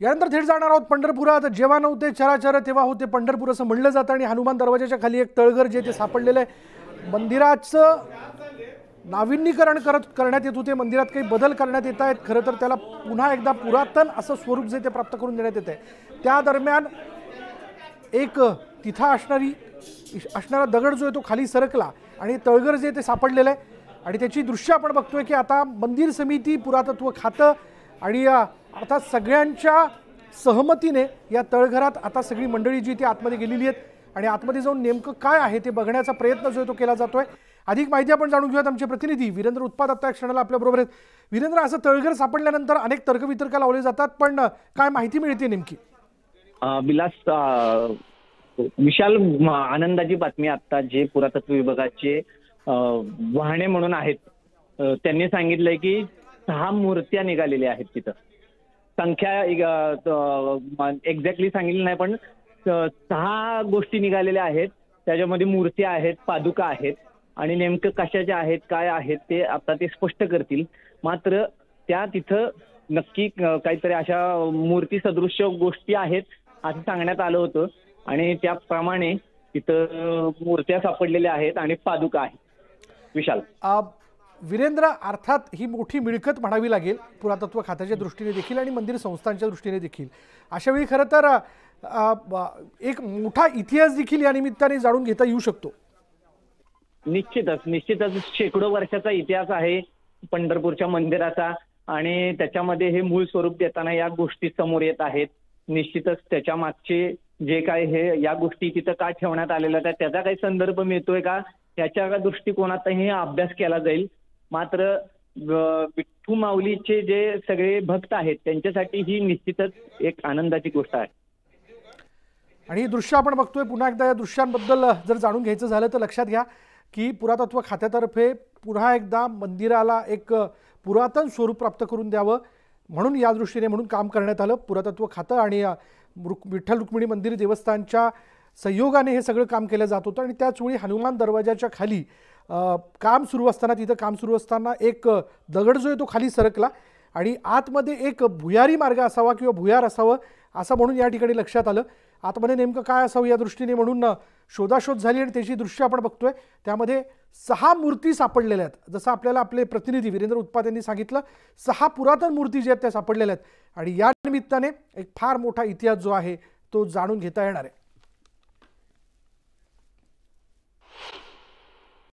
यानंतर थेट जाणार आहोत पंढरपुरात। जेव्हा नव्हते चराचर तेव्हा होते पंढरपूर असं म्हणलं जातं आणि हनुमान दरवाजाच्या खाली एक तळघर जे ते सापडलेलं आहे। मंदिराचं नाविन्यीकरण करण्यात येत होते, मंदिरात काही बदल करण्यात येत आहेत। खरं तर त्याला पुन्हा एकदा पुरातन असं स्वरूप जे ते प्राप्त करून देण्यात येत आहे। त्या दरम्यान एक तिथं असणारा दगड जो आहे तो खाली सरकला आणि तळघर जे ते सापडलेलं आहे आणि त्याची दृश्य आपण बघतोय की आता मंदिर समिती, पुरातत्व खातं आणि आता सगळ्यांच्या सहमतीने या तळघरात आता सगळी मंडळी जी ती आतमध्ये गेलेली आहेत आणि आतमध्ये जाऊन नेमकं काय आहे ते बघण्याचा प्रयत्न जो आहे तो केला जातोय। अधिक माहिती आपण जाणून घेऊयात। आमचे प्रतिनिधी वीरेंद्र उत्पात आता क्षणाला आपल्या बरोबर आहेत। वीरेंद्र, असं तळघर सापडल्यानंतर अनेक तर्कवितर्क लावले जातात, पण काय माहिती मिळते नेमकी? विलास, विशाल, आनंदाची बातमी आता जे पुरातत्व विभागाचे वाहने म्हणून आहेत त्यांनी सांगितलंय की 6 मूर्त्या निघालेल्या आहेत। तिथं संख्या एक्झॅक्टली सांगितली नाही, पण 6 गोष्टी निघालेल्या आहेत। त्याच्यामध्ये मूर्त्या आहेत, पादुका आहेत आणि नेमकं कशाच्या आहेत, काय आहेत ते आता ते स्पष्ट करतील। मात्र त्या तिथं नक्की काहीतरी अशा मूर्ती सदृश्य गोष्टी आहेत असं सांगण्यात आलं होतं आणि त्याप्रमाणे तिथं मूर्त्या सापडलेल्या आहेत आणि पादुका आहेत। विशाल, वीरेंद्र, अर्थात ही मोठी मिळकत म्हणावी लागेल पुरातत्व खात्याच्या दृष्टीने देखील आणि मंदिर संस्थांच्या दृष्टीने देखील। अशावेळी खरं तर एक मोठा इतिहास देखील या निमित्ताने जाणून घेता येऊ शकतो। निश्चितच शेकडो वर्षाचा इतिहास आहे पंढरपूरच्या मंदिराचा आणि त्याच्यामध्ये हे मूळ स्वरूप देताना या गोष्टी समोर येत आहेत। निश्चितच त्याच्या मागचे जे काय हे या गोष्टी तिथं का ठेवण्यात आलेल्या आहेत त्याचा काही संदर्भ मिळतोय का याच्या दृष्टिकोनातही अभ्यास केला जाईल। मात्र विठ्ठू माऊलीचे जे सगळे भक्त आहेत त्यांच्यासाठी ही निश्चितच एक आनंदाची गोष्ट आहे। आणि ही दृश्य आपण बघतोय, पुन्हा एकदा या दृश्यांबद्दल जर जाणून घ्यायचं झालं तर लक्षात घ्या की पुरातत्व खात्यातर्फे पुन्हा एकदा मंदिराला एक पुरातन स्वरूप प्राप्त करून द्यावं म्हणून या दृष्टीने म्हणून काम करण्यात आलं। पुरातत्व खातं आणि विठ्ठल रुक्मिणी मंदिर देवस्थानच्या सहयोगाने हे सगळं काम केलं जात होतं आणि त्याचवेळी हनुमान दरवाजाच्या खाली काम सुरू असताना एक दगड जो आहे तो खाली सरकला आणि आतमध्ये एक भुयारी मार्ग असावा किंवा भुयार असावं असं म्हणून या ठिकाणी लक्षात आलं। आतमध्ये नेमकं काय असावं या दृष्टीने म्हणून शोधाशोध झाली आणि त्याची दृश्य आपण बघतोय। त्यामध्ये 6 मूर्ती सापडलेल्या आहेत। जसं आपल्याला आपले प्रतिनिधी वीरेंद्र उत्पात यांनी सांगितलं, 6 पुरातन मूर्ती ज्या आहेत त्या सापडलेल्या आहेत आणि या निमित्ताने एक फार मोठा इतिहास जो आहे तो जाणून घेता येणार आहे।